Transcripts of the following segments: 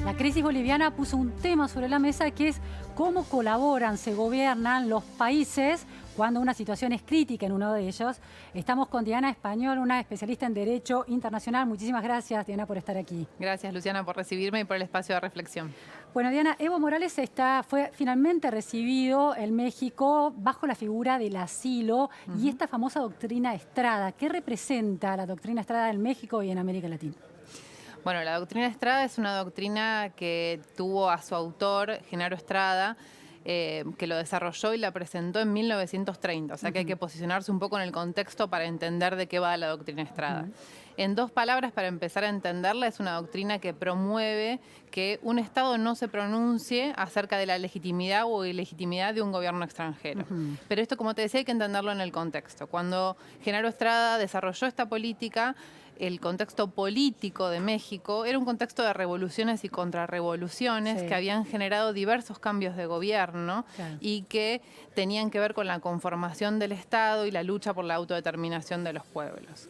La crisis boliviana puso un tema sobre la mesa que es cómo colaboran, se gobiernan los países cuando una situación es crítica en uno de ellos. Estamos con Diana Español, una especialista en Derecho Internacional. Muchísimas gracias, Diana, por estar aquí. Gracias, Luciana, por recibirme y por el espacio de reflexión. Bueno, Diana, Evo Morales fue finalmente recibido en México bajo la figura del asilo y esta famosa doctrina Estrada. ¿Qué representa la doctrina Estrada en México y en América Latina? Bueno, la doctrina Estrada es una doctrina que tuvo a su autor, Genaro Estrada, que lo desarrolló y la presentó en 1930. O sea que hay que posicionarse un poco en el contexto para entender de qué va la doctrina Estrada. En dos palabras, para empezar a entenderla, es una doctrina que promueve que un Estado no se pronuncie acerca de la legitimidad o ilegitimidad de un gobierno extranjero. Pero esto, como te decía, hay que entenderlo en el contexto. Cuando Genaro Estrada desarrolló esta política, el contexto político de México era un contexto de revoluciones y contrarrevoluciones que habían generado diversos cambios de gobierno y que tenían que ver con la conformación del Estado y la lucha por la autodeterminación de los pueblos.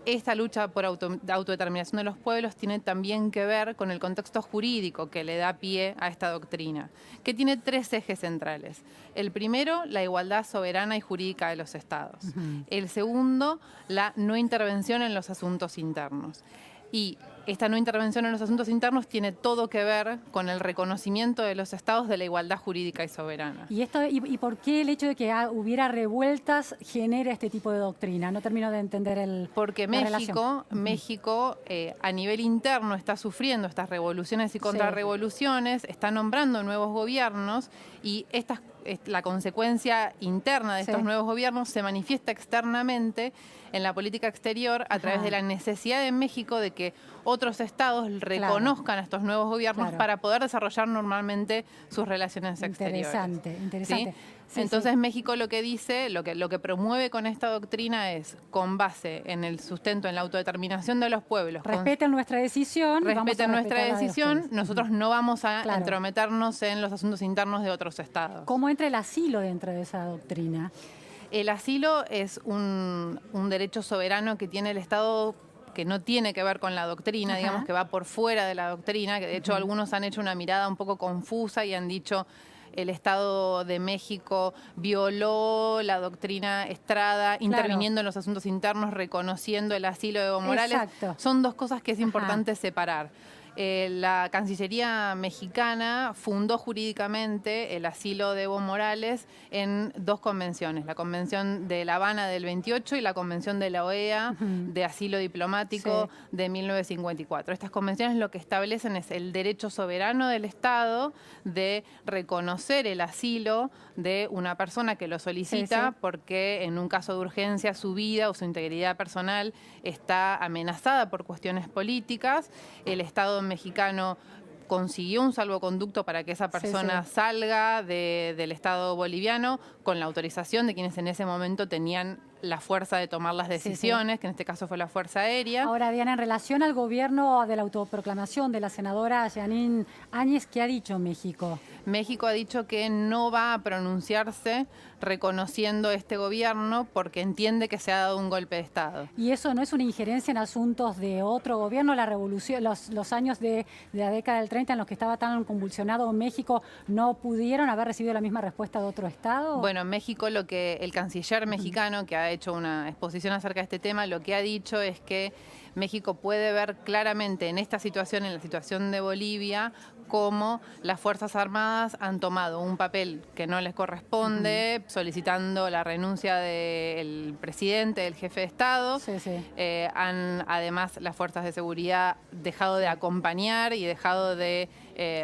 Esta lucha por autodeterminación de los pueblos tiene también que ver con el contexto jurídico que le da pie a esta doctrina, que tiene tres ejes centrales. El primero, la igualdad soberana y jurídica de los estados. El segundo, la no intervención en los asuntos internos. Y esta no intervención en los asuntos internos tiene todo que ver con el reconocimiento de los estados de la igualdad jurídica y soberana. ¿Y por qué el hecho de que hubiera revueltas genera este tipo de doctrina? No termino de entender Porque México a nivel interno está sufriendo estas revoluciones y contrarrevoluciones, está nombrando nuevos gobiernos y la consecuencia interna de estos nuevos gobiernos se manifiesta externamente en la política exterior a través de la necesidad de México de que otros estados reconozcan a estos nuevos gobiernos para poder desarrollar normalmente sus relaciones exteriores. Interesante. ¿Sí? Entonces México lo que dice, lo que promueve con esta doctrina es, con base en el sustento, en la autodeterminación de los pueblos. Respeten nuestra decisión. Respeten nuestra decisión, nosotros no vamos a entrometernos en los asuntos internos de otros estados. ¿Cómo entra el asilo dentro de esa doctrina? El asilo es un derecho soberano que tiene el Estado, que no tiene que ver con la doctrina, digamos que va por fuera de la doctrina, que de hecho algunos han hecho una mirada un poco confusa y han dicho el Estado de México violó la doctrina Estrada, interviniendo en los asuntos internos, reconociendo el asilo de Evo Morales. Son dos cosas que es importante separar. La Cancillería mexicana fundó jurídicamente el asilo de Evo Morales en dos convenciones, la Convención de La Habana del 28 y la Convención de la OEA de asilo diplomático de 1954. Estas convenciones lo que establecen es el derecho soberano del Estado de reconocer el asilo de una persona que lo solicita porque en un caso de urgencia su vida o su integridad personal está amenazada por cuestiones políticas. El Estado mexicano consiguió un salvoconducto para que esa persona salga del Estado boliviano con la autorización de quienes en ese momento tenían la fuerza de tomar las decisiones, que en este caso fue la Fuerza Aérea. Ahora, Diana, en relación al gobierno de la autoproclamación de la senadora Jeanine Áñez, ¿qué ha dicho México? México ha dicho que no va a pronunciarse reconociendo este gobierno porque entiende que se ha dado un golpe de Estado. ¿Y eso no es una injerencia en asuntos de otro gobierno? La revolución, los años de la década del 30 en los que estaba tan convulsionado México, ¿no pudieron haber recibido la misma respuesta de otro Estado? Bueno, México, el canciller mexicano que ha hecho una exposición acerca de este tema, lo que ha dicho es que México puede ver claramente en esta situación, en la situación de Bolivia, cómo las Fuerzas Armadas han tomado un papel que no les corresponde, solicitando la renuncia del presidente, del jefe de Estado. Además, las fuerzas de seguridad dejado de acompañar y dejado de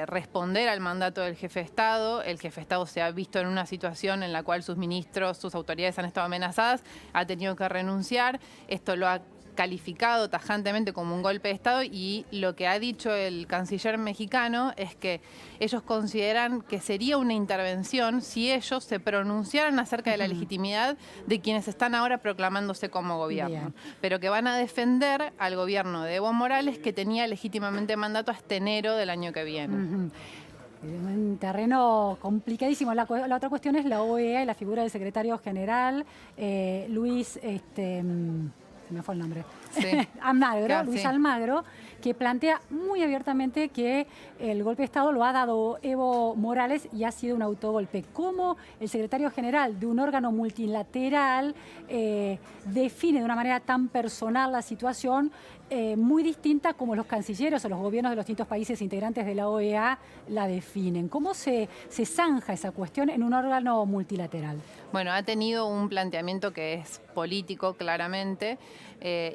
responder al mandato del jefe de Estado. El jefe de Estado se ha visto en una situación en la cual sus ministros, sus autoridades han estado amenazadas, ha tenido que renunciar. Esto lo ha calificado tajantemente como un golpe de Estado y lo que ha dicho el canciller mexicano es que ellos consideran que sería una intervención si ellos se pronunciaran acerca de la legitimidad de quienes están ahora proclamándose como gobierno, pero que van a defender al gobierno de Evo Morales que tenía legítimamente mandato hasta enero del año que viene. Un terreno complicadísimo. La otra cuestión es la OEA y la figura del secretario general, Luis... se me fue el nombre. Sí. Almagro, Claro, Luis sí. Almagro, que plantea muy abiertamente que el golpe de Estado lo ha dado Evo Morales y ha sido un autogolpe. ¿Cómo el secretario general de un órgano multilateral define de una manera tan personal la situación, muy distinta como los cancilleros o los gobiernos de los distintos países integrantes de la OEA la definen? ¿Cómo se zanja esa cuestión en un órgano multilateral? Bueno, ha tenido un planteamiento que es político, claramente,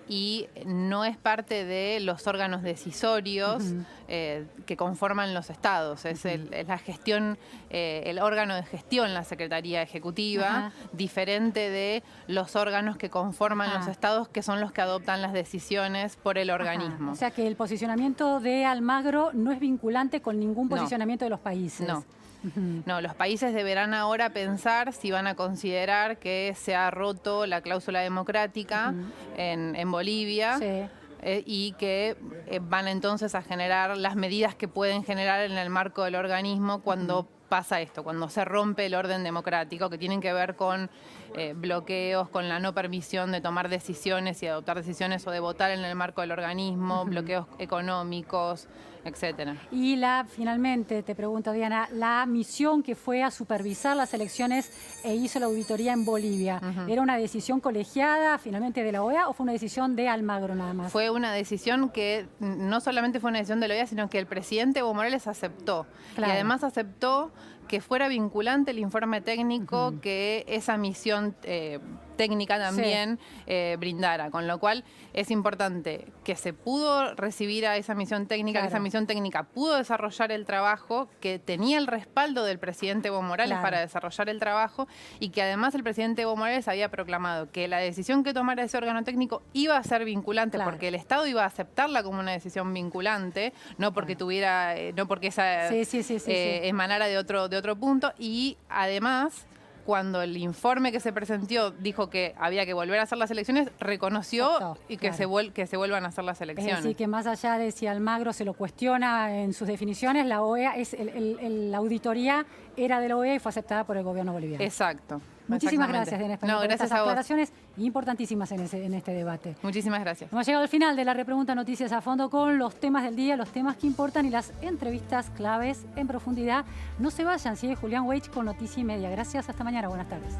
y no es parte de los órganos decisorios que conforman los estados. Es la gestión, el órgano de gestión, la Secretaría Ejecutiva, diferente de los órganos que conforman los estados, que son los que adoptan las decisiones por el organismo. O sea que el posicionamiento de Almagro no es vinculante con ningún posicionamiento de los países. No. No, los países deberán ahora pensar si van a considerar que se ha roto la cláusula democrática en Bolivia. Sí. Y que van entonces a generar las medidas que pueden generar en el marco del organismo cuando pasa esto, cuando se rompe el orden democrático, que tienen que ver con bloqueos, con la no permisión de tomar decisiones y adoptar decisiones o de votar en el marco del organismo, bloqueos económicos, etcétera. Y finalmente, te pregunto, Diana, la misión que fue a supervisar las elecciones e hizo la auditoría en Bolivia, ¿era una decisión colegiada finalmente de la OEA o fue una decisión de Almagro nada más? Fue una decisión que no solamente fue una decisión de la OEA, sino que el presidente Evo Morales aceptó. Claro. Y además aceptó que fuera vinculante el informe técnico que esa misión técnica también brindara, con lo cual es importante que se pudo recibir a esa misión técnica, que esa misión técnica pudo desarrollar el trabajo, que tenía el respaldo del presidente Evo Morales para desarrollar el trabajo y que además el presidente Evo Morales había proclamado que la decisión que tomara ese órgano técnico iba a ser vinculante porque el Estado iba a aceptarla como una decisión vinculante, no porque tuviera, no porque esa emanara de otro punto, y además cuando el informe que se presentó dijo que había que volver a hacer las elecciones, reconoció que se vuelvan a hacer las elecciones. Es decir, que más allá de si Almagro se lo cuestiona en sus definiciones, la OEA, la auditoría era de la OEA y fue aceptada por el gobierno boliviano. Exacto. Muchísimas gracias, Diana Español, por gracias estas a vos. aclaraciones importantísimas en este debate. Muchísimas gracias. Hemos llegado al final de la Repregunta Noticias a Fondo con los temas del día, los temas que importan y las entrevistas claves en profundidad. No se vayan, sigue Julián Weich con Noticia y Media. Gracias, hasta mañana, buenas tardes.